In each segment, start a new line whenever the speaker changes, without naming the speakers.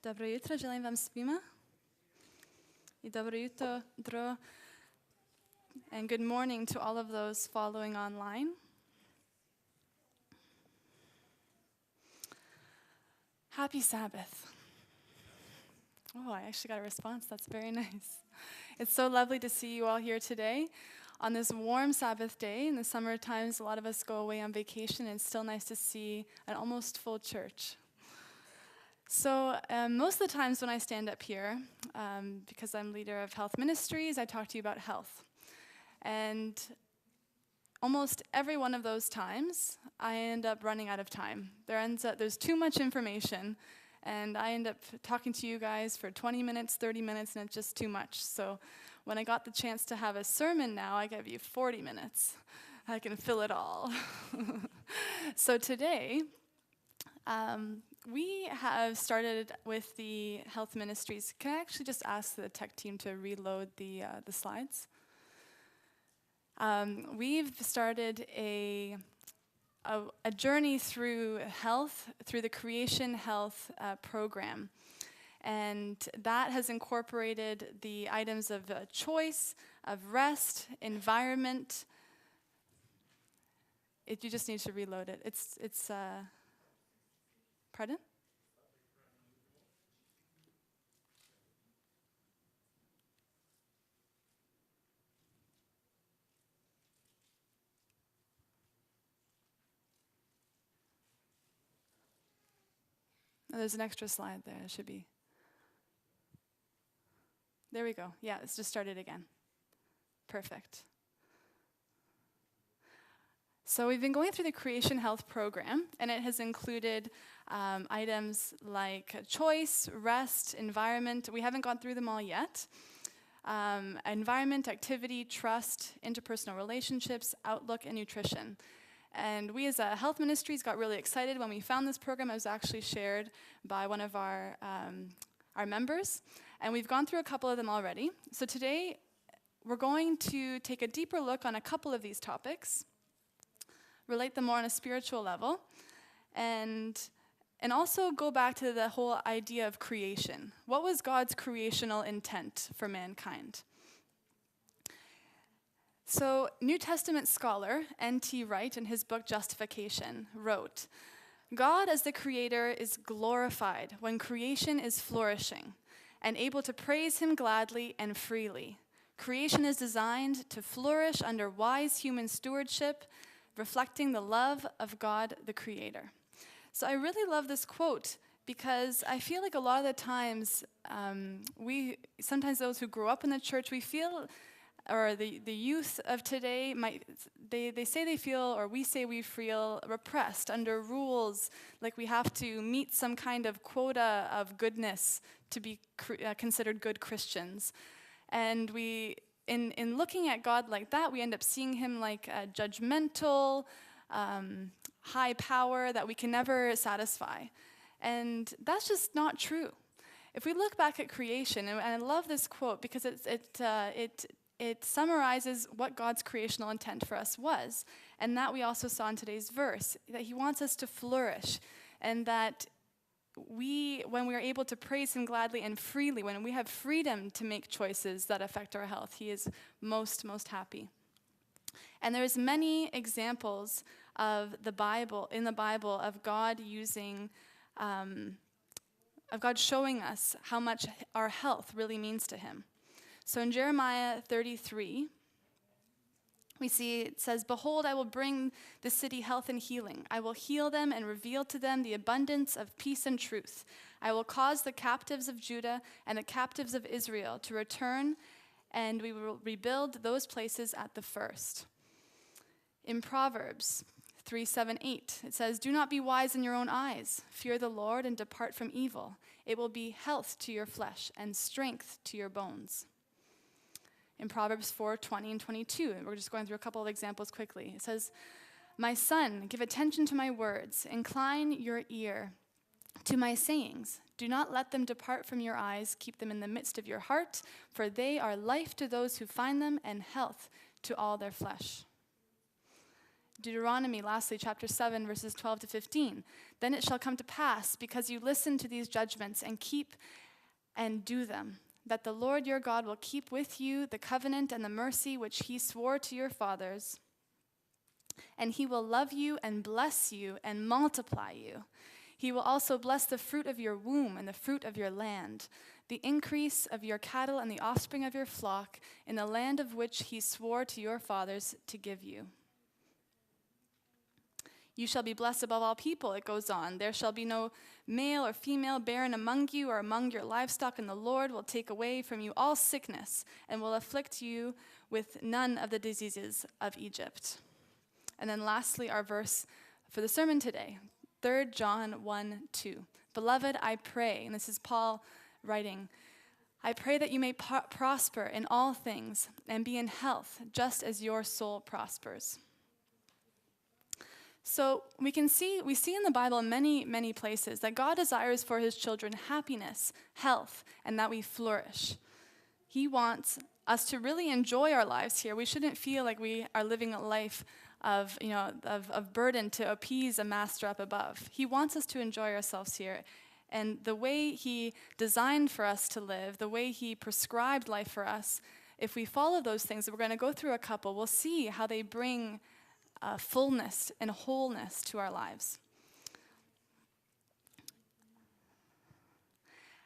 Dobro jutro, želim vam svima. I dobro jutro, and good morning to all of those following online. Happy Sabbath. Oh, I actually got a response. That's very nice. It's so lovely to see you all here today on this warm Sabbath day. In the summer times, a lot of us go away on vacation, and it's still nice to see an almost full church. So most of the times when I stand up here, because I'm leader of health ministries, I talk to you about health. And almost every one of those times, I end up running out of time. There's too much information, and I end up talking to you guys for 20 minutes, 30 minutes, and it's just too much. So when I got the chance to have a sermon now, I give you 40 minutes. I can fill it all. So today, we have started with the health ministries. Can I actually just ask the tech team to reload the slides? We've started a journey through health, through the Creation Health program. And that has incorporated the items of choice, of rest, environment. You just need to reload it. It's pardon? Oh, there's an extra slide there. It should be. There we go. Yeah, let's just start it again. Perfect. So we've been going through the Creation Health program, and it has included items like choice, rest, environment. We haven't gone through them all yet. Environment, activity, trust, interpersonal relationships, outlook, and nutrition. And we as a health ministries got really excited when we found this program. It was actually shared by one of our members, and we've gone through a couple of them already. So today, we're going to take a deeper look on a couple of these topics, relate them more on a spiritual level, and also go back to the whole idea of creation. What was God's creational intent for mankind? So, New Testament scholar N.T. Wright, in his book Justification, wrote, "God as the creator is glorified when creation is flourishing and able to praise him gladly and freely. Creation is designed to flourish under wise human stewardship, reflecting the love of God the Creator." So I really love this quote because I feel like a lot of the times sometimes those who grew up in the church, we feel, or the youth of today, they say they feel, or we say we feel repressed under rules, like we have to meet some kind of quota of goodness to be considered good Christians. And in looking at God like that, we end up seeing him like a judgmental, high power that we can never satisfy. And that's just not true. If we look back at creation, and I love this quote because it summarizes what God's creational intent for us was, and that we also saw in today's verse, that he wants us to flourish, and that when we are able to praise him gladly and freely, when we have freedom to make choices that affect our health, he is most, most happy. And there's many examples in the Bible, of God of God showing us how much our health really means to him. So in Jeremiah 33, we see it says, "Behold, I will bring the city health and healing. I will heal them and reveal to them the abundance of peace and truth. I will cause the captives of Judah and the captives of Israel to return, and we will rebuild those places at the first." In Proverbs 3:7-8, it says, "Do not be wise in your own eyes. Fear the Lord and depart from evil. It will be health to your flesh and strength to your bones." In Proverbs 4:20 and 22, and we're just going through a couple of examples quickly. It says, "My son, give attention to my words. Incline your ear to my sayings. Do not let them depart from your eyes. Keep them in the midst of your heart, for they are life to those who find them and health to all their flesh." Deuteronomy, lastly, chapter 7, verses 12 to 15. Then it shall come to pass, because you listen to these judgments and keep and do them, that the Lord your God will keep with you the covenant and the mercy which he swore to your fathers, and he will love you and bless you and multiply you. He will also bless the fruit of your womb and the fruit of your land, the increase of your cattle and the offspring of your flock in the land of which he swore to your fathers to give you. You shall be blessed above all people, it goes on. There shall be no male or female barren among you or among your livestock, and the Lord will take away from you all sickness and will afflict you with none of the diseases of Egypt. And then lastly, our verse for the sermon today, 3 John 1:2. Beloved, I pray, and this is Paul writing, I pray that you may prosper in all things and be in health, just as your soul prospers. So we see in the Bible in many, many places that God desires for his children happiness, health, and that we flourish. He wants us to really enjoy our lives here. We shouldn't feel like we are living a life of burden to appease a master up above. He wants us to enjoy ourselves here. And the way he designed for us to live, the way he prescribed life for us, if we follow those things, we're going to go through a couple, we'll see how they bring fullness and wholeness to our lives.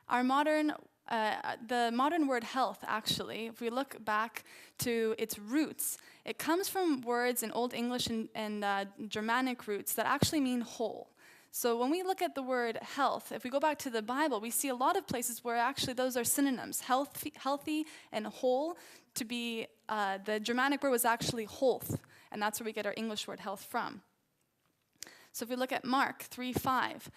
The modern word health, actually, if we look back to its roots, it comes from words in Old English and Germanic roots that actually mean whole. So when we look at the word health, if we go back to the Bible, we see a lot of places where actually those are synonyms, healthy and whole. To be, the Germanic word was actually holth, and that's where we get our English word health from. So if we look at Mark 3:5,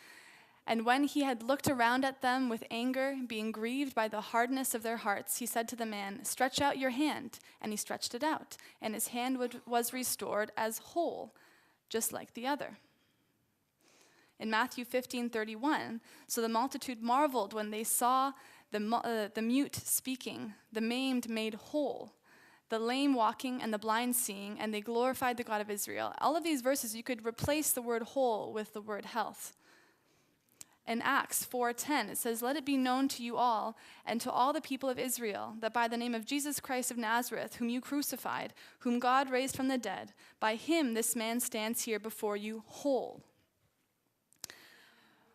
and when he had looked around at them with anger, being grieved by the hardness of their hearts, he said to the man, stretch out your hand. And he stretched it out, and his hand was restored as whole, just like the other. In Matthew 15:31, so the multitude marveled when they saw the mute speaking, the maimed made whole, the lame walking, and the blind seeing, and they glorified the God of Israel. All of these verses, you could replace the word whole with the word health. In Acts 4:10, it says, let it be known to you all and to all the people of Israel that by the name of Jesus Christ of Nazareth, whom you crucified, whom God raised from the dead, by him this man stands here before you whole.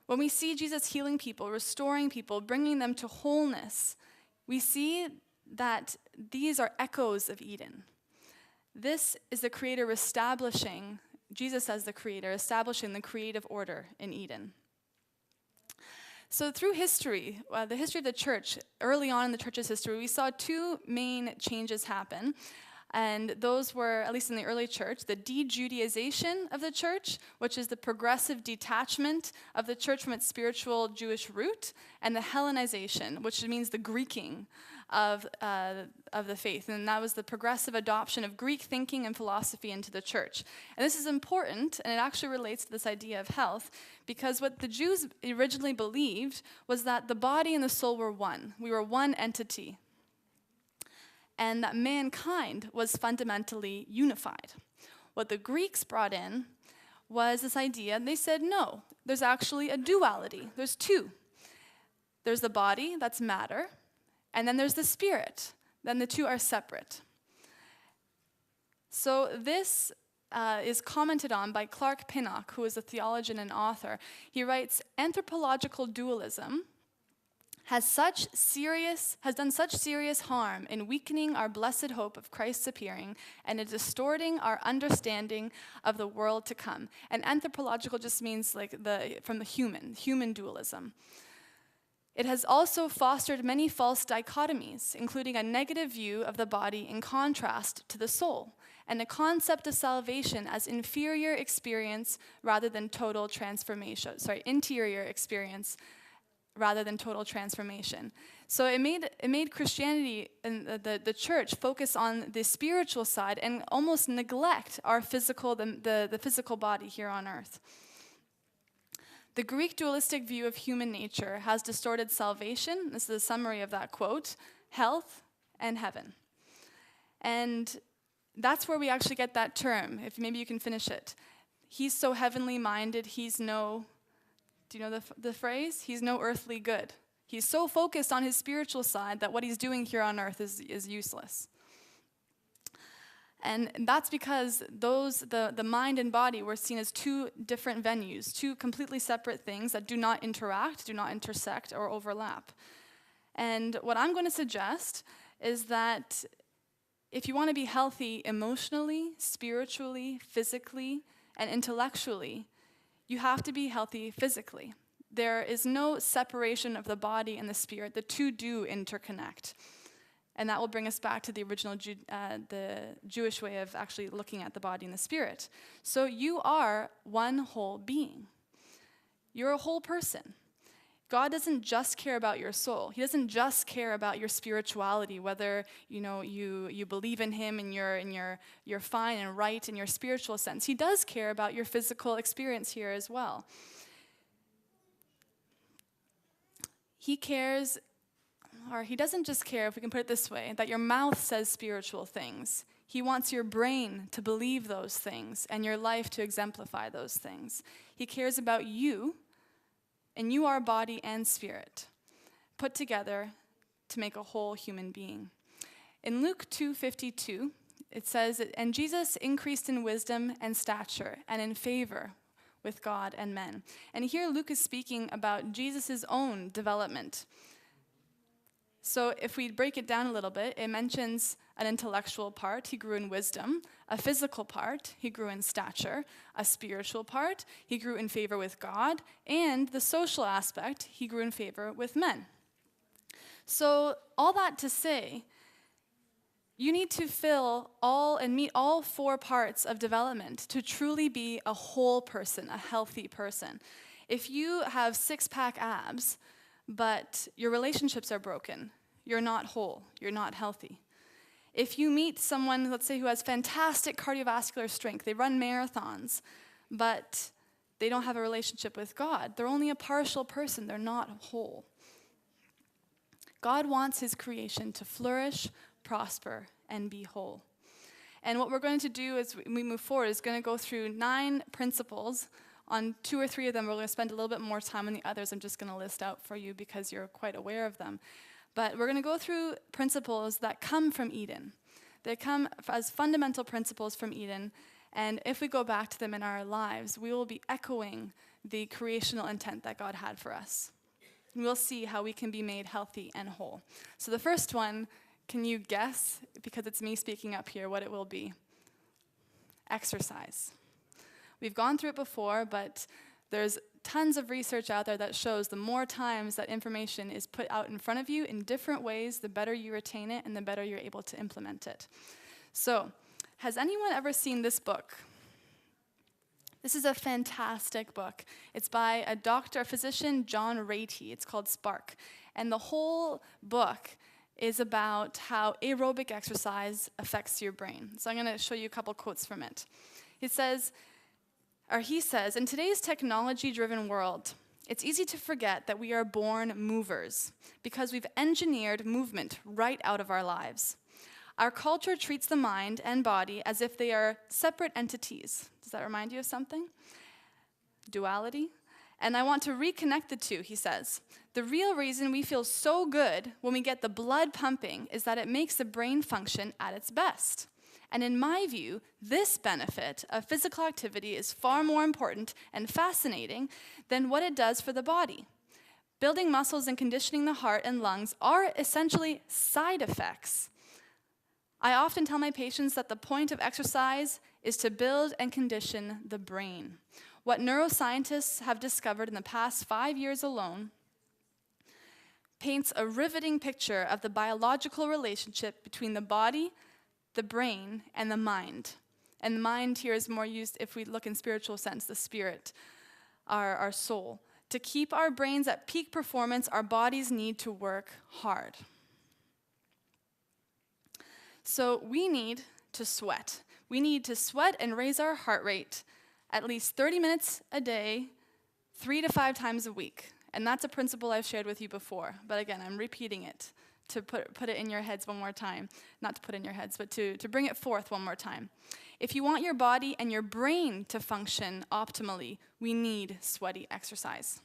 When we see Jesus healing people, restoring people, bringing them to wholeness, we see that these are echoes of Eden. This is the Creator establishing, Jesus as the Creator, establishing the creative order in Eden. So through history, the history of the church, early on in the church's history, we saw two main changes happen. And those were, at least in the early church, the de-Judaization of the church, which is the progressive detachment of the church from its spiritual Jewish root, and the Hellenization, which means the Greeking of the faith. And that was the progressive adoption of Greek thinking and philosophy into the church. And this is important, and it actually relates to this idea of health, because what the Jews originally believed was that the body and the soul were one. We were one entity. And that mankind was fundamentally unified. What the Greeks brought in was this idea, and they said, no, there's actually a duality. There's two. There's the body, that's matter, and then there's the spirit. Then the two are separate. So this is commented on by Clark Pinnock, who is a theologian and author. He writes, anthropological dualism has done such serious harm in weakening our blessed hope of Christ's appearing and in distorting our understanding of the world to come. And anthropological just means like from the human dualism. It has also fostered many false dichotomies, including a negative view of the body in contrast to the soul, and the concept of salvation as inferior experience rather than total transformation. Interior experience rather than total transformation. So it made Christianity and the church focus on the spiritual side and almost neglect our the physical body here on earth. The Greek dualistic view of human nature has distorted salvation, this is a summary of that quote, health, and heaven. And that's where we actually get that term, if maybe you can finish it. He's so heavenly minded, he's no, do you know the phrase? He's no earthly good. He's so focused on his spiritual side that what he's doing here on earth is useless. And that's because the mind and body were seen as two different venues, two completely separate things that do not interact, do not intersect, or overlap. And what I'm going to suggest is that if you want to be healthy emotionally, spiritually, physically, and intellectually, you have to be healthy physically. There is no separation of the body and the spirit. The two do interconnect. And that will bring us back to the original the Jewish way of actually looking at the body and the spirit. So you are one whole being. You're a whole person. God doesn't just care about your soul. He doesn't just care about your spirituality, whether you believe in him and you're fine and right in your spiritual sense. He does care about your physical experience here as well. He cares, or he doesn't just care, if we can put it this way, that your mouth says spiritual things. He wants your brain to believe those things and your life to exemplify those things. He cares about you, and you are body and spirit, put together to make a whole human being. In Luke 2:52, it says, "And Jesus increased in wisdom and stature and in favor with God and men." And here Luke is speaking about Jesus' own development. So if we break it down a little bit, it mentions an intellectual part, he grew in wisdom; a physical part, he grew in stature; a spiritual part, he grew in favor with God; and the social aspect, he grew in favor with men. So all that to say, you need to fill all and meet all four parts of development to truly be a whole person, a healthy person. If you have six-pack abs, but your relationships are broken, you're not whole, you're not healthy. If you meet someone, let's say, who has fantastic cardiovascular strength, they run marathons, but they don't have a relationship with God, they're only a partial person, they're not whole. God wants his creation to flourish, prosper, and be whole. And what we're going to do as we move forward is going to go through 9 principles. On 2 or 3 of them, we're going to spend a little bit more time. On the others, I'm just going to list out for you because you're quite aware of them. But we're going to go through principles that come from Eden. They come as fundamental principles from Eden, and if we go back to them in our lives, we will be echoing the creational intent that God had for us. And we'll see how we can be made healthy and whole. So the first one, can you guess, because it's me speaking up here, what it will be? Exercise. We've gone through it before, but there's tons of research out there that shows the more times that information is put out in front of you in different ways, the better you retain it and the better you're able to implement it. So, has anyone ever seen this book? This is a fantastic book. It's by a physician, John Ratey. It's called Spark. And the whole book is about how aerobic exercise affects your brain. So I'm going to show you a couple quotes from it. He says, in today's technology-driven world, it's easy to forget that we are born movers because we've engineered movement right out of our lives. Our culture treats the mind and body as if they are separate entities. Does that remind you of something? Duality. And I want to reconnect the two, he says. The real reason we feel so good when we get the blood pumping is that it makes the brain function at its best. And in my view, this benefit of physical activity is far more important and fascinating than what it does for the body. Building muscles and conditioning the heart and lungs are essentially side effects. I often tell my patients that the point of exercise is to build and condition the brain. What neuroscientists have discovered in the past 5 years alone paints a riveting picture of the biological relationship between the body, the brain, and the mind. And the mind here is more used, if we look in spiritual sense, the spirit, our soul. To keep our brains at peak performance, our bodies need to work hard. So we need to sweat. We need to sweat and raise our heart rate at least 30 minutes a day, 3 to 5 times a week. And that's a principle I've shared with you before. But again, I'm repeating it to put it in your heads one more time. Not to put in your heads, but to bring it forth one more time. If you want your body and your brain to function optimally, we need sweaty exercise.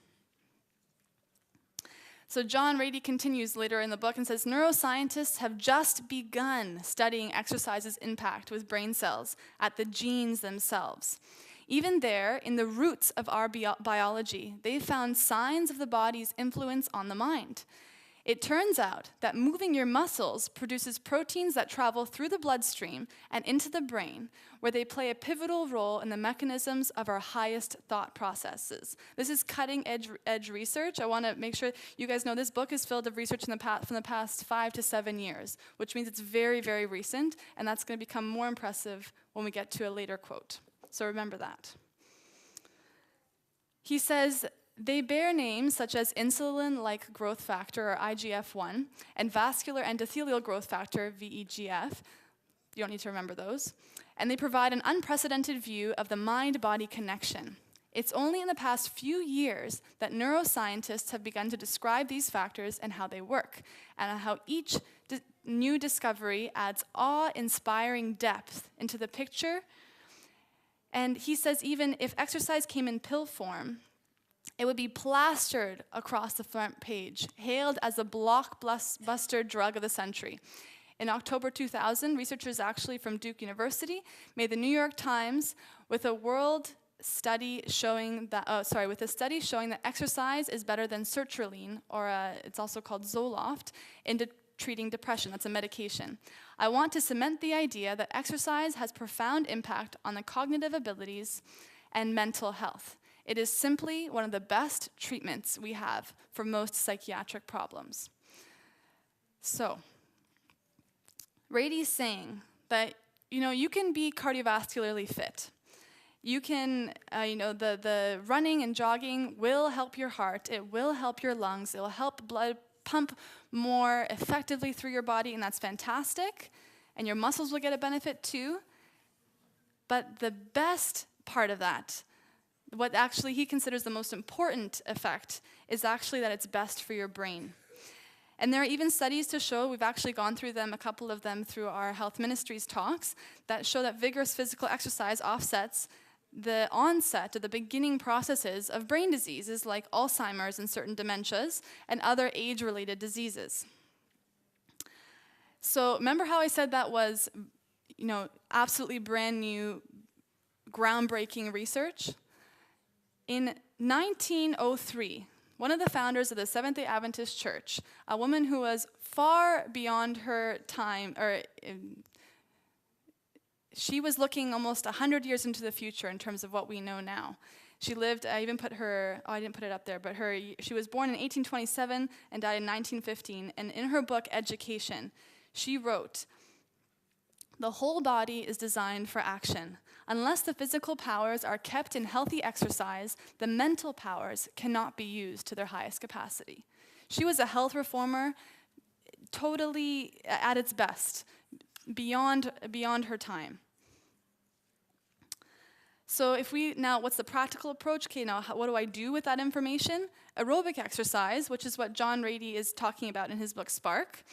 So John Rady continues later in the book and says, neuroscientists have just begun studying exercise's impact with brain cells at the genes themselves. Even there, in the roots of our biology, they found signs of the body's influence on the mind. It turns out that moving your muscles produces proteins that travel through the bloodstream and into the brain, where they play a pivotal role in the mechanisms of our highest thought processes. This is cutting-edge research. I want to make sure you guys know this book is filled with research from the past 5 to 7 years, which means it's very, very recent, and that's going to become more impressive when we get to a later quote. So remember that. He says, they bear names such as insulin-like growth factor, or IGF-1, and vascular endothelial growth factor, VEGF. You don't need to remember those. And they provide an unprecedented view of the mind-body connection. It's only in the past few years that neuroscientists have begun to describe these factors and how they work, and how each new discovery adds awe-inspiring depth into the picture. And he says even if exercise came in pill form, it would be plastered across the front page, hailed as the blockbuster drug of the century. In October 2000, researchers actually from Duke University made the New York Times with a study showing that exercise is better than sertraline, or it's also called Zoloft, in treating depression. That's a medication. I want to cement the idea that exercise has profound impact on the cognitive abilities and mental health. It is simply one of the best treatments we have for most psychiatric problems. So, Rady's saying that, you can be cardiovascularly fit. You can, the running and jogging will help your heart. It will help your lungs. It will help blood pump more effectively through your body, and that's fantastic. And your muscles will get a benefit too. But the best part of that, what actually he considers the most important effect, is actually that it's best for your brain. And there are even studies to show, we've actually gone through them, a couple of them through our health ministries talks, that show that vigorous physical exercise offsets the onset of the beginning processes of brain diseases like Alzheimer's and certain dementias and other age-related diseases. So remember how I said that was, absolutely brand new, groundbreaking research? In 1903, one of the founders of the Seventh-day Adventist Church, a woman who was far beyond her time, she was looking almost 100 years into the future in terms of what we know now. She lived, I even put her, I didn't put it up there, but she was born in 1827 and died in 1915, and in her book, Education, she wrote, "The whole body is designed for action. Unless the physical powers are kept in healthy exercise, the mental powers cannot be used to their highest capacity." She was a health reformer, totally at its best, beyond her time. So what's the practical approach? Okay, now what do I do with that information? Aerobic exercise, which is what John Rady is talking about in his book, Spark.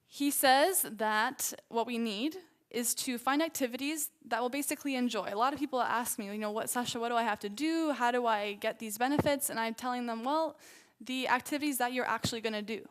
He says that what we need is to find activities that we'll basically enjoy. A lot of people ask me, Sasha, what do I have to do? How do I get these benefits? And I'm telling them, well, the activities that you're actually going to do.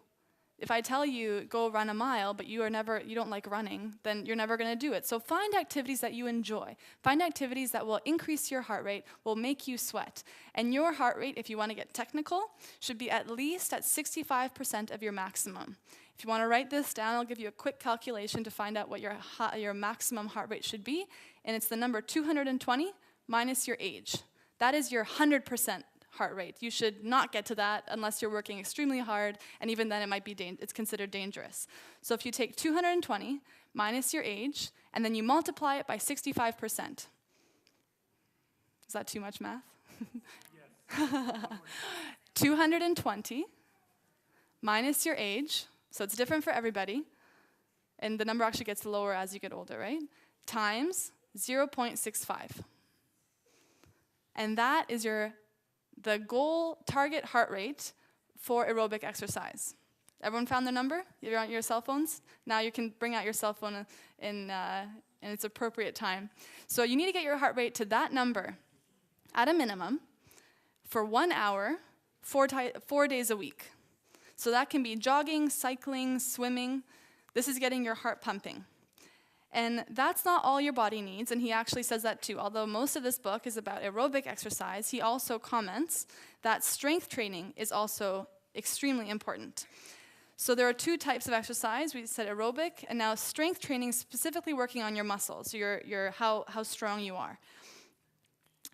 If I tell you, go run a mile, but you don't like running, then you're never going to do it. So find activities that you enjoy. Find activities that will increase your heart rate, will make you sweat. And your heart rate, if you want to get technical, should be at least at 65% of your maximum. If you want to write this down, I'll give you a quick calculation to find out what your maximum heart rate should be. And it's the number 220 minus your age. That is your 100% heart rate. You should not get to that unless you're working extremely hard, and even then it's considered dangerous. So if you take 220 minus your age, and then you multiply it by 65%. Is that too much math? Yes. 220 minus your age, so it's different for everybody, and the number actually gets lower as you get older, right? Times 0.65. And that is the goal target heart rate for aerobic exercise. Everyone found their number? You're on your cell phones? Now you can bring out your cell phone in its appropriate time. So you need to get your heart rate to that number at a minimum for 1 hour, 4 days a week. So that can be jogging, cycling, swimming. This is getting your heart pumping. And that's not all your body needs, and he actually says that too. Although most of this book is about aerobic exercise, he also comments that strength training is also extremely important. So there are 2 types of exercise. We said aerobic, and now strength training, specifically working on your muscles, how strong you are.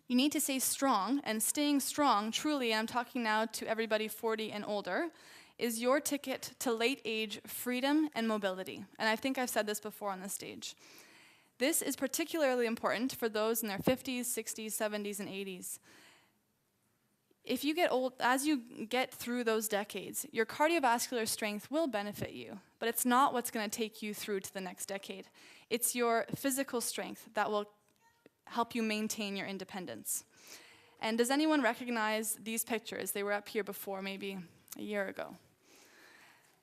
You need to stay strong, and staying strong, truly, and I'm talking now to everybody 40 and older, is your ticket to late age freedom and mobility. And I think I've said this before on the stage. This is particularly important for those in their 50s, 60s, 70s, and 80s. If you get old, as you get through those decades, your cardiovascular strength will benefit you, but it's not what's going to take you through to the next decade. It's your physical strength that will help you maintain your independence. And does anyone recognize these pictures? They were up here before, maybe a year ago.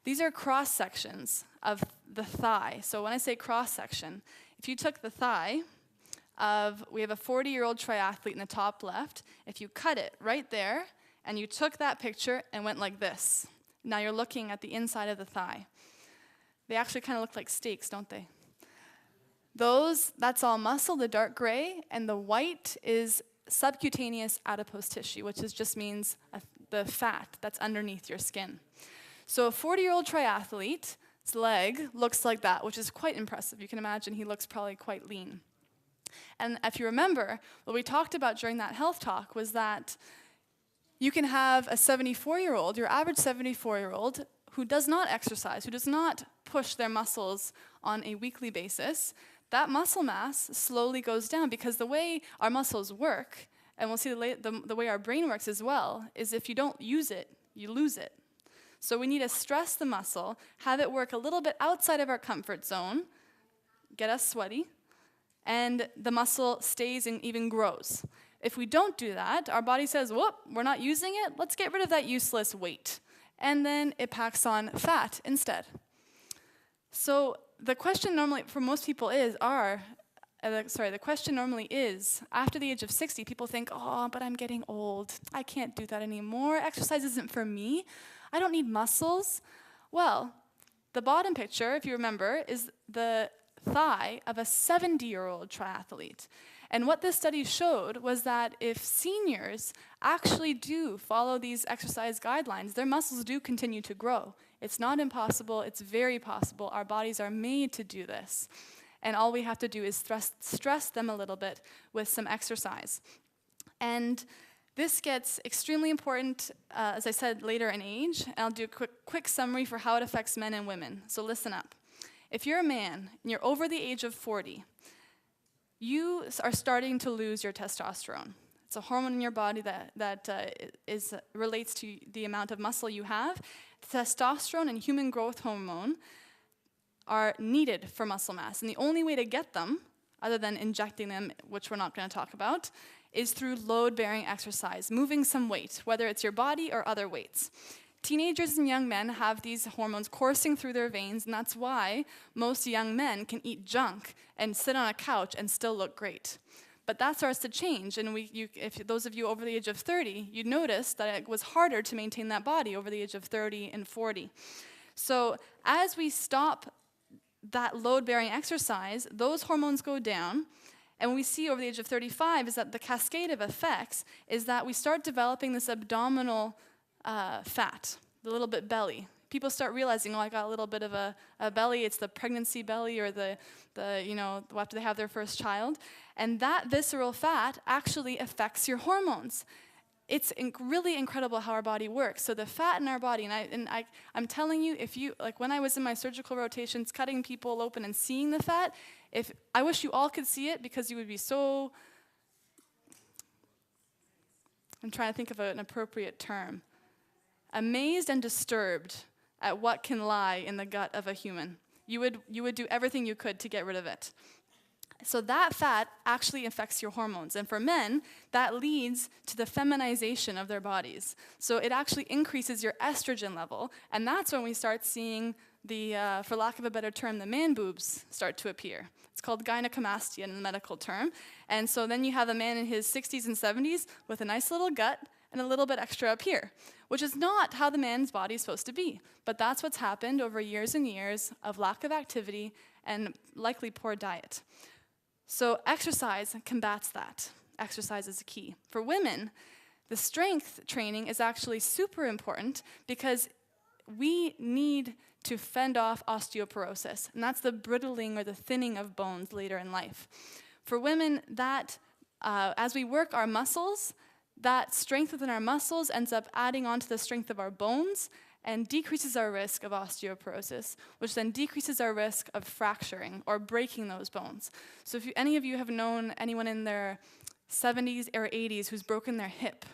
These are cross-sections of the thigh. So when I say cross-section, if you took the thigh we have a 40-year-old triathlete in the top left. If you cut it right there, and you took that picture and went like this, now you're looking at the inside of the thigh. They actually kind of look like steaks, don't they? That's all muscle, the dark gray, and the white is subcutaneous adipose tissue, which just means the fat that's underneath your skin. So a 40-year-old triathlete's leg looks like that, which is quite impressive. You can imagine he looks probably quite lean. And if you remember, what we talked about during that health talk was that you can have a 74-year-old, your average 74-year-old, who does not exercise, who does not push their muscles on a weekly basis. That muscle mass slowly goes down because the way our muscles work, and we'll see the way our brain works as well, is if you don't use it, you lose it. So we need to stress the muscle, have it work a little bit outside of our comfort zone, get us sweaty, and the muscle stays and even grows. If we don't do that, our body says, whoop, we're not using it, let's get rid of that useless weight. And then it packs on fat instead. So the question normally for most people is, the question normally is, after the age of 60, people think, oh, but I'm getting old. I can't do that anymore. Exercise isn't for me. I don't need muscles. Well, the bottom picture, if you remember, is the thigh of a 70-year-old triathlete. And what this study showed was that if seniors actually do follow these exercise guidelines, their muscles do continue to grow. It's not impossible, it's very possible. Our bodies are made to do this. And all we have to do is stress them a little bit with some exercise. And this gets extremely important, as I said, later in age. And I'll do a quick summary for how it affects men and women. So listen up. If you're a man and you're over the age of 40, you are starting to lose your testosterone. It's a hormone in your body that relates to the amount of muscle you have. Testosterone and human growth hormone are needed for muscle mass. And the only way to get them, other than injecting them, which we're not going to talk about, is through load-bearing exercise, moving some weight, whether it's your body or other weights. Teenagers and young men have these hormones coursing through their veins, and that's why most young men can eat junk and sit on a couch and still look great. But that starts to change, and if those of you over the age of 30, you'd notice that it was harder to maintain that body over the age of 30 and 40. So as we stop that load-bearing exercise, those hormones go down, and what we see over the age of 35 is that the cascade of effects is that we start developing this abdominal fat, the little bit belly. People start realizing, oh, I got a little bit of a belly. It's the pregnancy belly or the after they have their first child. And that visceral fat actually affects your hormones. It's really incredible how our body works. So the fat in our body, I'm telling you, if you, like when I was in my surgical rotations, cutting people open and seeing the fat, I wish you all could see it because you would be so, I'm trying to think of an appropriate term, amazed and disturbed at what can lie in the gut of a human. You would do everything you could to get rid of it. So that fat actually affects your hormones. And for men, that leads to the feminization of their bodies. So it actually increases your estrogen level. And that's when we start seeing the, for lack of a better term, the man boobs start to appear. It's called gynecomastia in the medical term. And so then you have a man in his 60s and 70s with a nice little gut and a little bit extra up here, which is not how the man's body is supposed to be. But that's what's happened over years and years of lack of activity and likely poor diet. So exercise combats that. Exercise is key. For women, the strength training is actually super important because we need to fend off osteoporosis, and that's the brittling or the thinning of bones later in life. For women, that as we work our muscles, that strength within our muscles ends up adding on to the strength of our bones and decreases our risk of osteoporosis, which then decreases our risk of fracturing or breaking those bones. So if any of you have known anyone in their 70s or 80s who's broken their hip,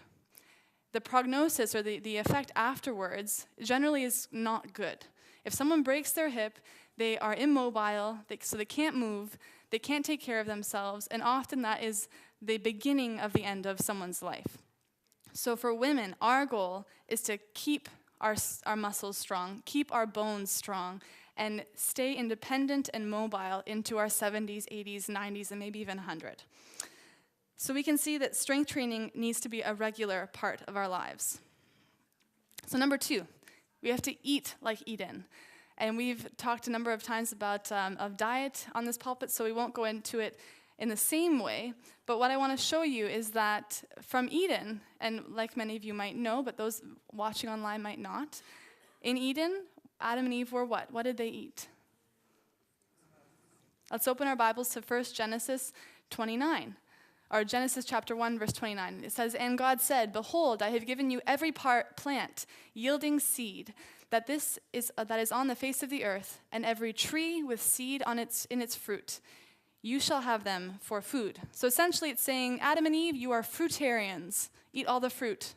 the prognosis or the effect afterwards generally is not good. If someone breaks their hip, they are immobile, so they can't move, they can't take care of themselves, and often that is the beginning of the end of someone's life. So for women, our goal is to keep our muscles strong, keep our bones strong, and stay independent and mobile into our 70s, 80s, 90s, and maybe even 100. So we can see that strength training needs to be a regular part of our lives. So number 2, we have to eat like Eden. And we've talked a number of times about of diet on this pulpit, so we won't go into it in the same way. But what I want to show you is that from Eden, and like many of you might know, but those watching online might not, in Eden, Adam and Eve were what? What did they eat? Let's open our Bibles to 1 Genesis 29. Or Genesis chapter 1, verse 29. It says, "And God said, Behold, I have given you every plant yielding seed, that is on the face of the earth, and every tree with seed in its fruit. You shall have them for food." So essentially it's saying, Adam and Eve, you are fruitarians. Eat all the fruit.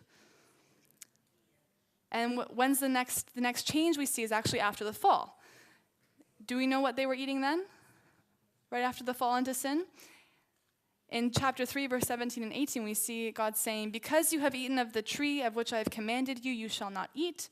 And when's the next change we see is actually after the fall. Do we know what they were eating then? Right after the fall into sin? In chapter 3, verse 17 and 18, we see God saying, "Because you have eaten of the tree of which I have commanded you, you shall not eat.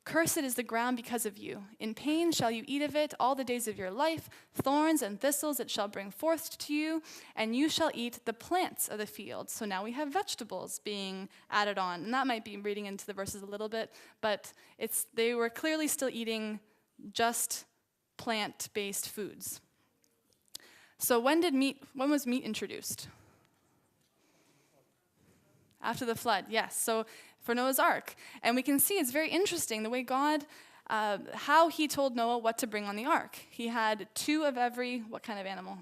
Cursed is the ground because of you. In pain shall you eat of it all the days of your life. Thorns and thistles it shall bring forth to you, and you shall eat the plants of the field." So now we have vegetables being added on. And that might be reading into the verses a little bit, but they were clearly still eating just plant-based foods. So when was meat introduced? After the flood, yes. So for Noah's Ark. And we can see it's very interesting the way God, how he told Noah what to bring on the ark. He had 2 of every, what kind of animal?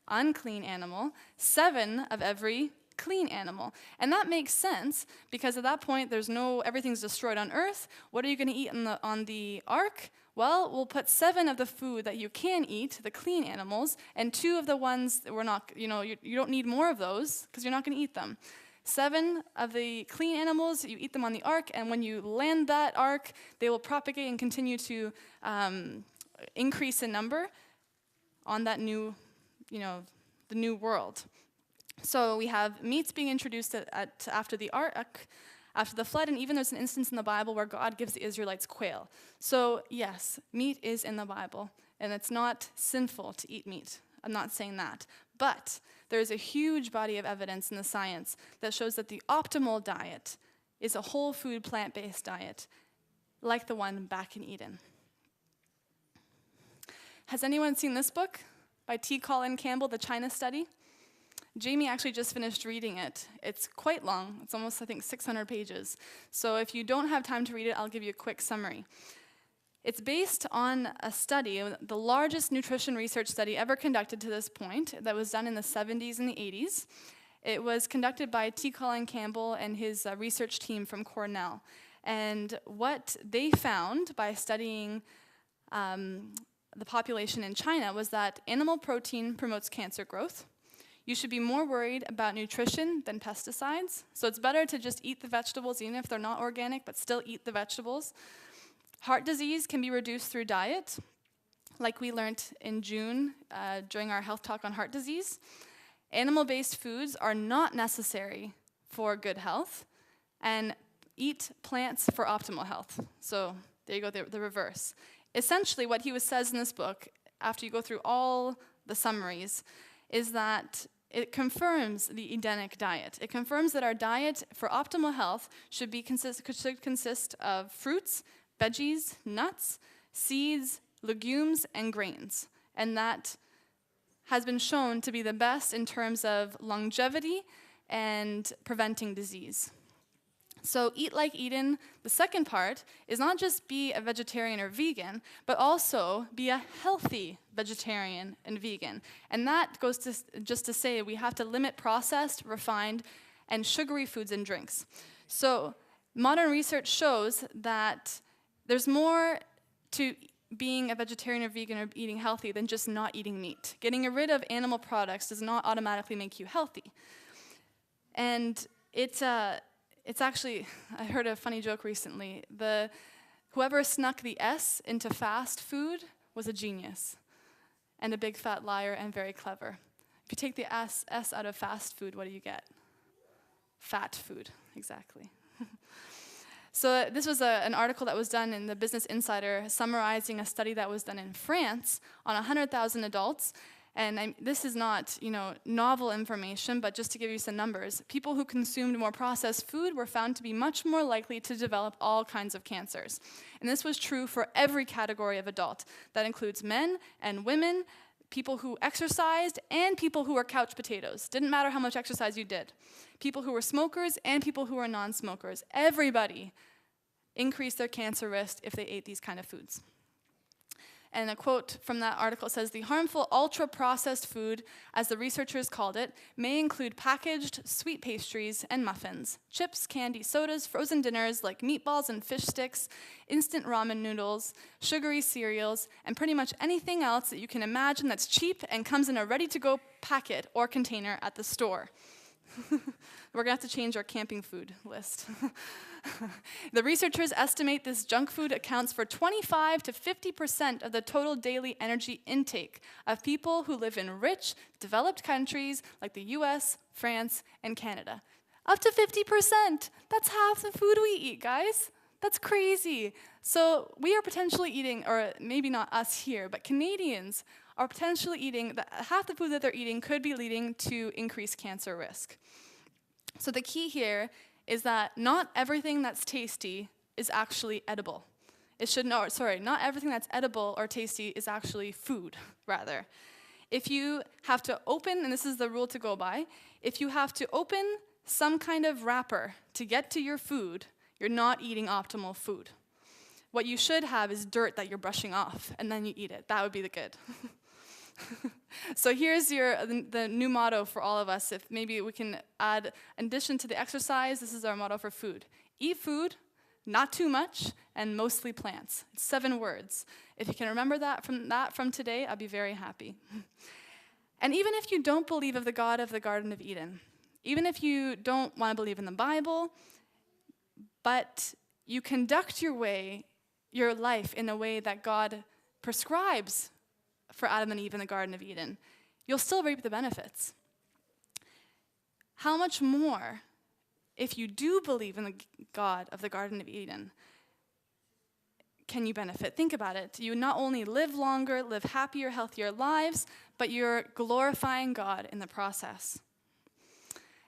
Unclean animal. 7 of every clean animal. And that makes sense because at that point everything's destroyed on earth. What are you going to eat on the ark? Well, we'll put 7 of the food that you can eat, the clean animals, and 2 of the ones that we're not, you don't need more of those because you're not going to eat them. 7 of the clean animals, you eat them on the ark, and when you land that ark, they will propagate and continue to increase in number on that new, the new world. So we have meats being introduced after the ark, after the flood, and even there's an instance in the Bible where God gives the Israelites quail. So yes, meat is in the Bible, and it's not sinful to eat meat. I'm not saying that. But there is a huge body of evidence in the science that shows that the optimal diet is a whole food, plant-based diet, like the one back in Eden. Has anyone seen this book by T. Colin Campbell, The China Study? Jamie actually just finished reading it. It's quite long. It's almost, I think, 600 pages. So if you don't have time to read it, I'll give you a quick summary. It's based on a study, the largest nutrition research study ever conducted to this point, that was done in the 70s and the 80s. It was conducted by T. Colin Campbell and his research team from Cornell. And what they found by studying the population in China was that animal protein promotes cancer growth. You should be more worried about nutrition than pesticides. So it's better to just eat the vegetables, even if they're not organic, but still eat the vegetables. Heart disease can be reduced through diet. like we learned in June during our health talk on heart disease, animal-based foods are not necessary for good health, and eat plants for optimal health. So there you go, the reverse. Essentially, what he says in this book, after you go through all the summaries, is that it confirms the Edenic diet. It confirms that our diet for optimal health should consist of fruits, veggies, nuts, seeds, legumes, and grains. And that has been shown to be the best in terms of longevity and preventing disease. So eat like Eden, the second part, is not just be a vegetarian or vegan, but also be a healthy vegetarian and vegan. And that goes to just to say we have to limit processed, refined, and sugary foods and drinks. So modern research shows that there's more to being a vegetarian or vegan or eating healthy than just not eating meat. Getting rid of animal products does not automatically make you healthy. And it's actually, I heard a funny joke recently. Whoever snuck the S into fast food was a genius and a big fat liar and very clever. If you take the S out of fast food, what do you get? Fat food, exactly. So this was an article that was done in the Business Insider summarizing a study that was done in France on 100,000 adults. And this is not, novel information, but just to give you some numbers, people who consumed more processed food were found to be much more likely to develop all kinds of cancers. And this was true for every category of adult. That includes men and women, people who exercised, and people who were couch potatoes. Didn't matter how much exercise you did. People who were smokers and people who were non-smokers. Everybody increased their cancer risk if they ate these kind of foods. And a quote from that article says, "The harmful ultra-processed food, as the researchers called it, may include packaged sweet pastries and muffins, chips, candy, sodas, frozen dinners like meatballs and fish sticks, instant ramen noodles, sugary cereals, and pretty much anything else that you can imagine that's cheap and comes in a ready-to-go packet or container at the store." We're going to have to change our camping food list. The researchers estimate this junk food accounts for 25 to 50% of the total daily energy intake of people who live in rich, developed countries like the US, France, and Canada. Up to 50%! That's half the food we eat, guys. That's crazy. So we are potentially eating, or maybe not us here, but Canadians are potentially eating, half the food that they're eating could be leading to increased cancer risk. So the key here is that not everything that's tasty is actually edible. Not everything that's edible or tasty is actually food, rather. If you have to open, and this is the rule to go by, if you have to open some kind of wrapper to get to your food, you're not eating optimal food. What you should have is dirt that you're brushing off, and then you eat it. That would be the good. So here's the new motto for all of us. If maybe we can add, in addition to the exercise, this is our motto for food. Eat food, not too much, and mostly plants. It's 7 words. If you can remember that from today, I'll be very happy. And even if you don't believe of the God of the Garden of Eden, even if you don't want to believe in the Bible, but you conduct your life in a way that God prescribes for Adam and Eve in the Garden of Eden, you'll still reap the benefits. How much more if you do believe in the God of the Garden of Eden can you benefit? Think about it. You not only live longer, live happier, healthier lives, but you're glorifying God in the process.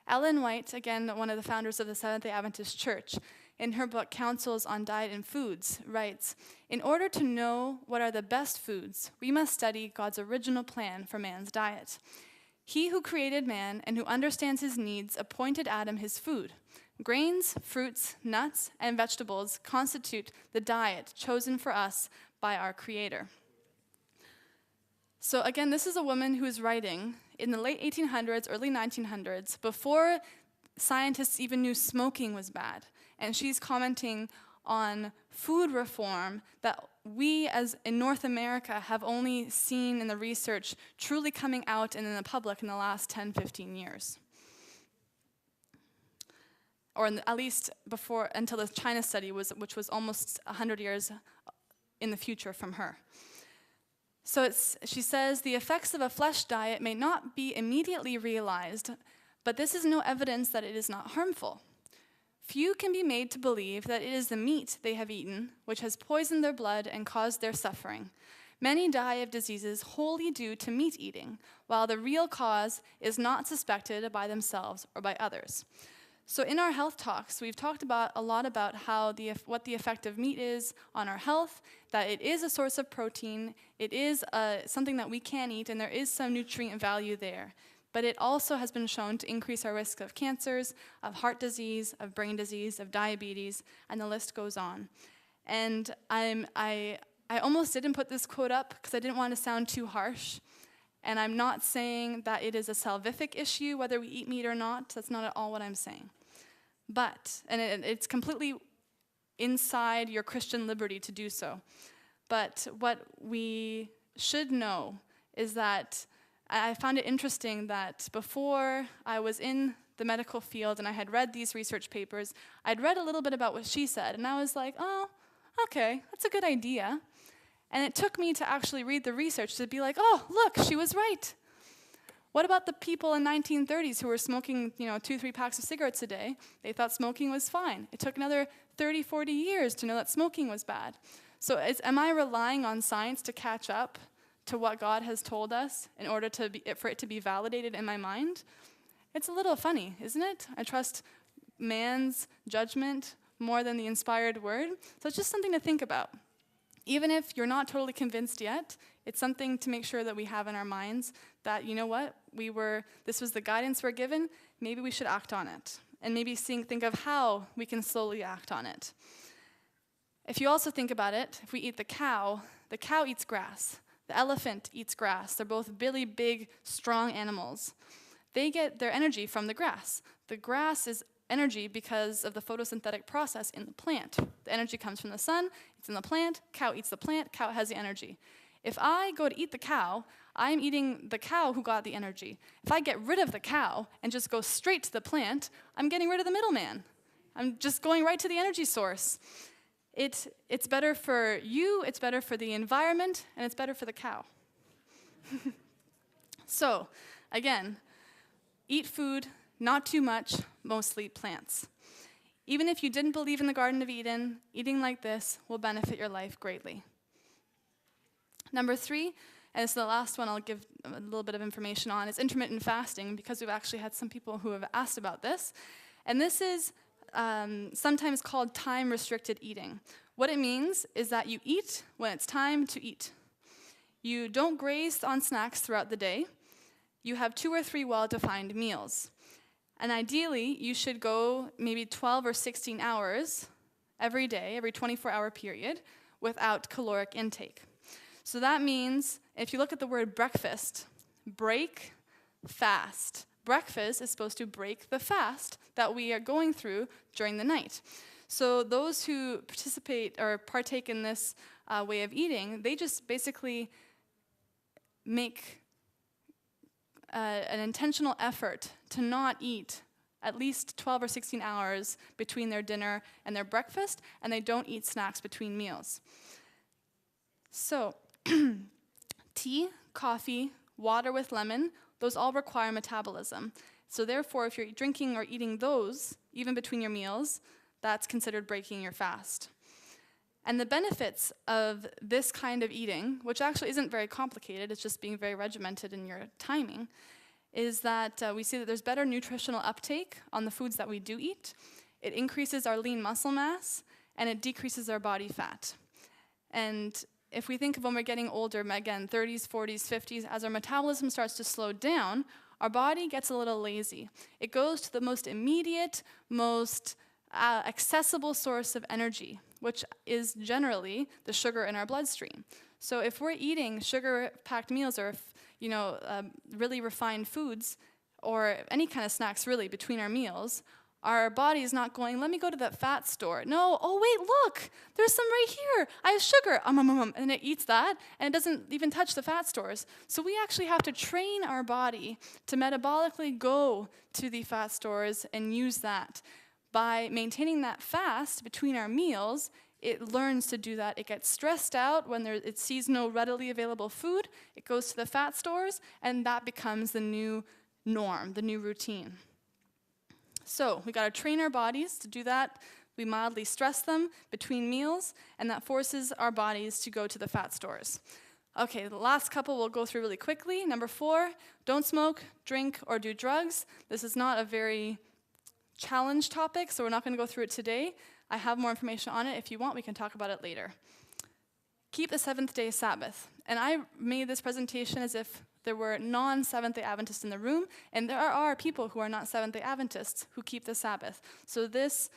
Ellen White, again, one of the founders of the Seventh-day Adventist Church, in her book, Counsels on Diet and Foods, writes, "In order to know what are the best foods, we must study God's original plan for man's diet. He who created man and who understands his needs appointed Adam his food. Grains, fruits, nuts, and vegetables constitute the diet chosen for us by our Creator." So again, this is a woman who is writing in the late 1800s, early 1900s, before scientists even knew smoking was bad. And she's commenting on food reform that we, as in North America, have only seen in the research truly coming out and in the public in the last 10, 15 years. Or at least until the China study, which was almost 100 years in the future from her. So she says, the effects of a flesh diet may not be immediately realized, but this is no evidence that it is not harmful. Few can be made to believe that it is the meat they have eaten which has poisoned their blood and caused their suffering. Many die of diseases wholly due to meat eating, while the real cause is not suspected by themselves or by others. So in our health talks, we've talked a lot about what the effect of meat is on our health, that it is a source of protein, it is something that we can eat, and there is some nutrient value there. But it also has been shown to increase our risk of cancers, of heart disease, of brain disease, of diabetes, and the list goes on. And I almost didn't put this quote up because I didn't want to sound too harsh. And I'm not saying that it is a salvific issue, whether we eat meat or not. That's not at all what I'm saying. But, and it's completely inside your Christian liberty to do so. But what we should know is that I found it interesting that before I was in the medical field and I had read these research papers, I'd read a little bit about what she said, and I was like, oh, okay, that's a good idea. And it took me to actually read the research to be like, oh, look, she was right. What about the people in 1930s who were smoking, 2-3 packs of cigarettes a day? They thought smoking was fine. It took another 30, 40 years to know that smoking was bad. So am I relying on science to catch up to what God has told us in order for it to be validated in my mind? It's a little funny, isn't it? I trust man's judgment more than the inspired word. So it's just something to think about. Even if you're not totally convinced yet, it's something to make sure that we have in our minds that, you know what, this was the guidance we're given, maybe we should act on it. And maybe think of how we can slowly act on it. If you also think about it, if we eat the cow eats grass. The elephant eats grass. They're both really big, strong animals. They get their energy from the grass. The grass is energy because of the photosynthetic process in the plant. The energy comes from the sun, it's in the plant, cow eats the plant, cow has the energy. If I go to eat the cow, I'm eating the cow who got the energy. If I get rid of the cow and just go straight to the plant, I'm getting rid of the middleman. I'm just going right to the energy source. It's better for you, it's better for the environment, and it's better for the cow. So, again, eat food, not too much, mostly plants. Even if you didn't believe in the Garden of Eden, eating like this will benefit your life greatly. Number 3, and this is the last one I'll give a little bit of information on, is intermittent fasting, because we've actually had some people who have asked about this. And this is sometimes called time-restricted eating. What it means is that you eat when it's time to eat. You don't graze on snacks throughout the day. You have 2 or 3 well-defined meals. And ideally, you should go maybe 12 or 16 hours every day, every 24-hour period, without caloric intake. So that means, if you look at the word breakfast, break, fast. Breakfast is supposed to break the fast that we are going through during the night. So those who participate or partake in this way of eating, they just basically make an intentional effort to not eat at least 12 or 16 hours between their dinner and their breakfast, and they don't eat snacks between meals. So, tea, coffee, water with lemon, those all require metabolism. So therefore, if you're drinking or eating those, even between your meals, that's considered breaking your fast. And the benefits of this kind of eating, which actually isn't very complicated, it's just being very regimented in your timing, is that we see that there's better nutritional uptake on the foods that we do eat. It increases our lean muscle mass, and it decreases our body fat. And if we think of when we're getting older, again, 30s, 40s, 50s, as our metabolism starts to slow down, our body gets a little lazy. It goes to the most immediate, most accessible source of energy, which is generally the sugar in our bloodstream. So if we're eating sugar-packed meals or really refined foods or any kind of snacks really between our meals, our body is not going, let me go to that fat store. No, oh wait, look, there's some right here. I have sugar, and it eats that, and it doesn't even touch the fat stores. So we actually have to train our body to metabolically go to the fat stores and use that. By maintaining that fast between our meals, it learns to do that. It gets stressed out when it sees no readily available food. It goes to the fat stores, and that becomes the new norm, the new routine. So we got to train our bodies to do that. We mildly stress them between meals, and that forces our bodies to go to the fat stores. Okay, the last couple we'll go through really quickly. Number 4, don't smoke, drink, or do drugs. This is not a very challenge topic, so we're not going to go through it today. I have more information on it. If you want, we can talk about it later. Keep the seventh-day Sabbath. And I made this presentation as if there were non-Seventh-day Adventists in the room, and there are people who are not Seventh-day Adventists who keep the Sabbath. So this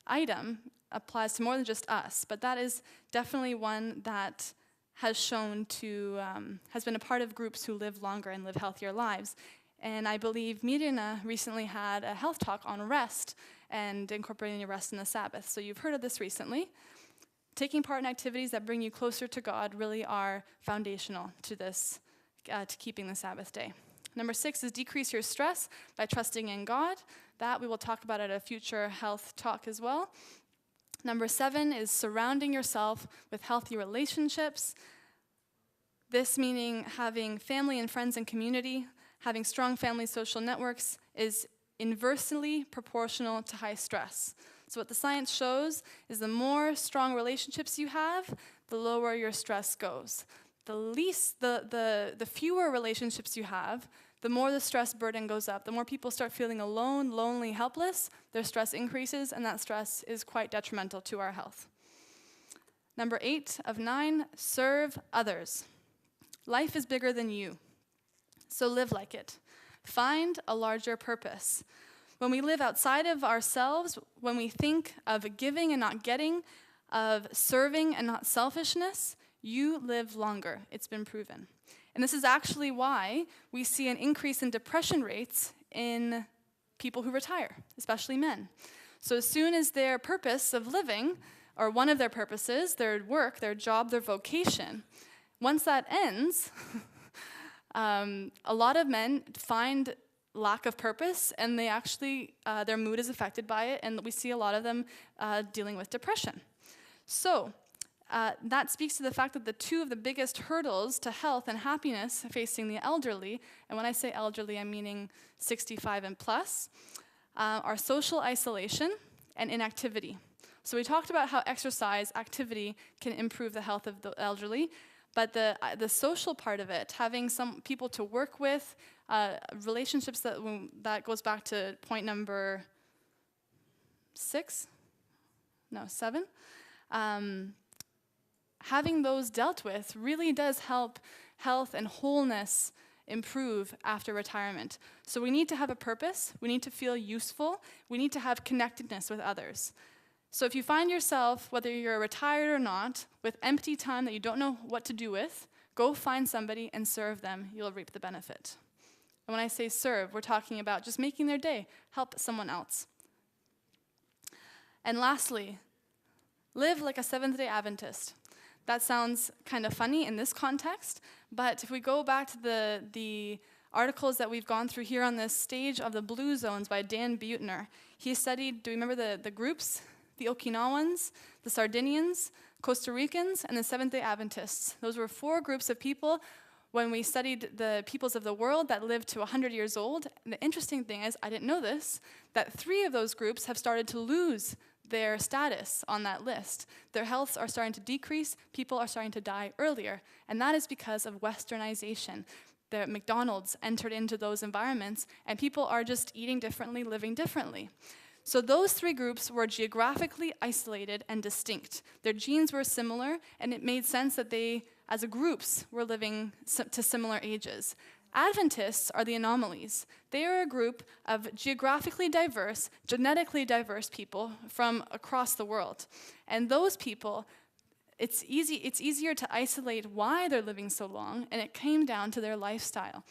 item applies to more than just us, but that is definitely one that has shown to, has been a part of groups who live longer and live healthier lives. And I believe Mirjana recently had a health talk on rest and incorporating your rest in the Sabbath. So you've heard of this recently. Taking part in activities that bring you closer to God really are foundational to this, to keeping the Sabbath day. Number 6 is decrease your stress by trusting in God. That we will talk about at a future health talk as well. Number 7 is surrounding yourself with healthy relationships. This meaning having family and friends and community, having strong family social networks is inversely proportional to high stress. So what the science shows is the more strong relationships you have, the lower your stress goes. The fewer relationships you have, the more the stress burden goes up. The more people start feeling alone, lonely, helpless, their stress increases, and that stress is quite detrimental to our health. Number 8 of 9, serve others. Life is bigger than you, so live like it. Find a larger purpose. When we live outside of ourselves, when we think of giving and not getting, of serving and not selfishness, you live longer. It's been proven. And this is actually why we see an increase in depression rates in people who retire, especially men. So as soon as their purpose of living, or one of their purposes, their work, their job, their vocation, once that ends, a lot of men find lack of purpose, and they actually, their mood is affected by it, and we see a lot of them dealing with depression. So that speaks to the fact that the 2 of the biggest hurdles to health and happiness facing the elderly, and when I say elderly, I'm meaning 65 and plus, are social isolation and inactivity. So we talked about how exercise, activity can improve the health of the elderly, but the social part of it, having some people to work with, relationships that goes back to point number 7. Having those dealt with really does help health and wholeness improve after retirement. So we need to have a purpose, we need to feel useful, we need to have connectedness with others. So if you find yourself, whether you're retired or not, with empty time that you don't know what to do with, go find somebody and serve them. You'll reap the benefit. And when I say serve, we're talking about just making their day, help someone else. And lastly, live like a Seventh-day Adventist. That sounds kind of funny in this context, but if we go back to the articles that we've gone through here on this stage of the Blue Zones by Dan Buettner, he studied, do you remember the groups? The Okinawans, the Sardinians, Costa Ricans, and the Seventh-day Adventists. Those were 4 groups of people when we studied the peoples of the world that lived to 100 years old. And the interesting thing is, I didn't know this, that 3 of those groups have started to lose their status on that list. Their healths are starting to decrease, people are starting to die earlier, and that is because of westernization. The McDonald's entered into those environments, and people are just eating differently, living differently. So those 3 groups were geographically isolated and distinct. Their genes were similar, and it made sense that they, as a groups, were living to similar ages. Adventists are the anomalies. They are a group of geographically diverse, genetically diverse people from across the world. And those people, it's easier to isolate why they're living so long, and it came down to their lifestyle.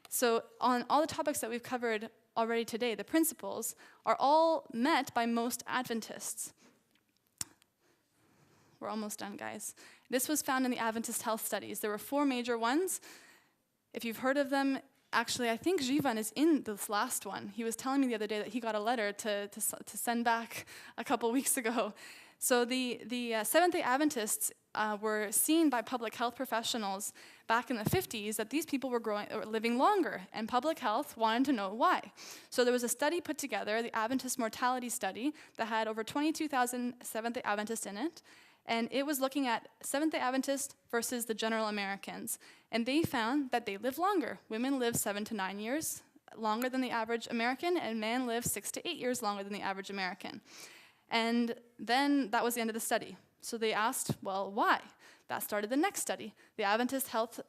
So on all the topics that we've covered already today, the principles are all met by most Adventists. We're almost done, guys. This was found in the Adventist Health Studies. There were 4 major ones. If you've heard of them, actually, I think Jivan is in this last one. He was telling me the other day that he got a letter to send back a couple weeks ago. So the Seventh-day Adventists were seen by public health professionals back in the 50s that these people were living longer, and public health wanted to know why. So there was a study put together, the Adventist mortality study, that had over 22,000 Seventh-day Adventists in it, and it was looking at Seventh-day Adventists versus the general Americans. And they found that they live longer. Women live 7 to 9 years longer than the average American, and men live 6 to 8 years longer than the average American. And then that was the end of the study. So they asked, well, why? That started the next study, the Adventist Health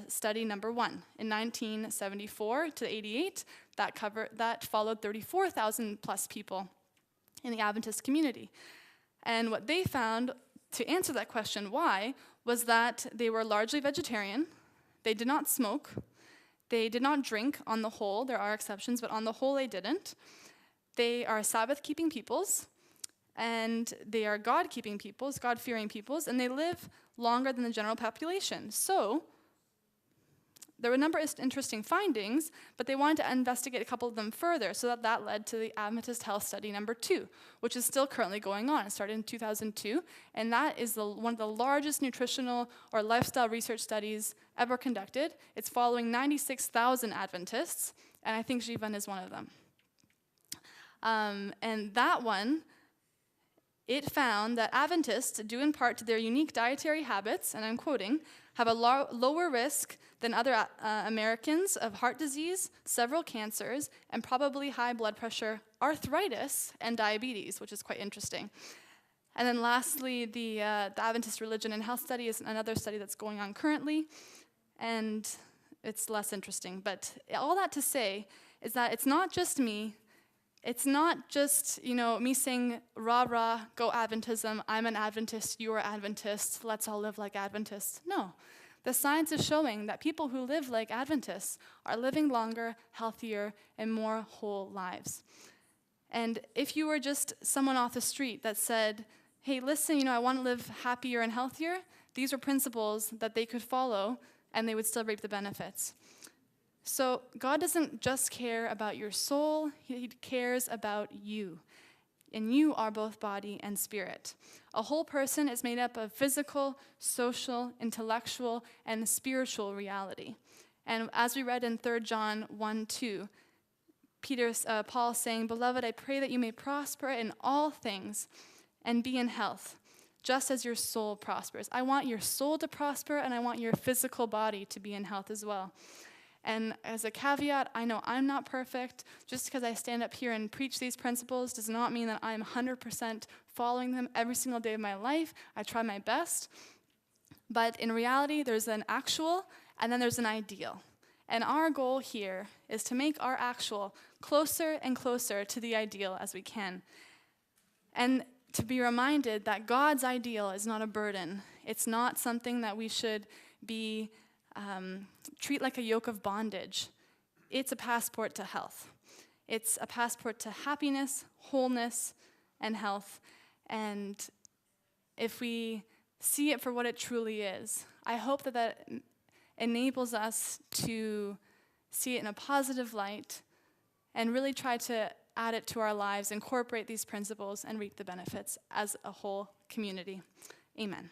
Study number 1. In 1974 to 88, that followed 34,000 plus people in the Adventist community. And what they found, to answer that question, why, was that they were largely vegetarian, they did not smoke, they did not drink on the whole. There are exceptions, but on the whole they didn't. They are Sabbath-keeping peoples, and they are God-keeping peoples, God-fearing peoples, and they live longer than the general population. So there were a number of interesting findings, but they wanted to investigate a couple of them further, so that led to the Adventist Health Study number 2, which is still currently going on. It started in 2002, and that is one of the largest nutritional or lifestyle research studies ever conducted. It's following 96,000 Adventists, and I think Jivan is one of them. And that one, it found that Adventists, due in part to their unique dietary habits, and I'm quoting, have a lower risk than other Americans of heart disease, several cancers, and probably high blood pressure, arthritis, and diabetes, which is quite interesting. And then lastly, the Adventist Religion and Health Study is another study that's going on currently, and it's less interesting. But all that to say is that it's not just me. It's not just, me saying, rah, rah, go Adventism, I'm an Adventist, you're Adventist, let's all live like Adventists. No. The science is showing that people who live like Adventists are living longer, healthier, and more whole lives. And if you were just someone off the street that said, hey, listen, I want to live happier and healthier, these are principles that they could follow, and they would still reap the benefits. So God doesn't just care about your soul, he cares about you. And you are both body and spirit. A whole person is made up of physical, social, intellectual, and spiritual reality. And as we read in 3 John 1:2, Paul saying, "Beloved, I pray that you may prosper in all things and be in health, just as your soul prospers." I want your soul to prosper, and I want your physical body to be in health as well. And as a caveat, I know I'm not perfect. Just because I stand up here and preach these principles does not mean that I'm 100% following them every single day of my life. I try my best. But in reality, there's an actual, and then there's an ideal. And our goal here is to make our actual closer and closer to the ideal as we can. And to be reminded that God's ideal is not a burden. It's not something that we should be treat like a yoke of bondage. It's a passport to health. It's a passport to happiness, wholeness, and health. And if we see it for what it truly is, I hope that enables us to see it in a positive light and really try to add it to our lives, incorporate these principles, and reap the benefits as a whole community. Amen.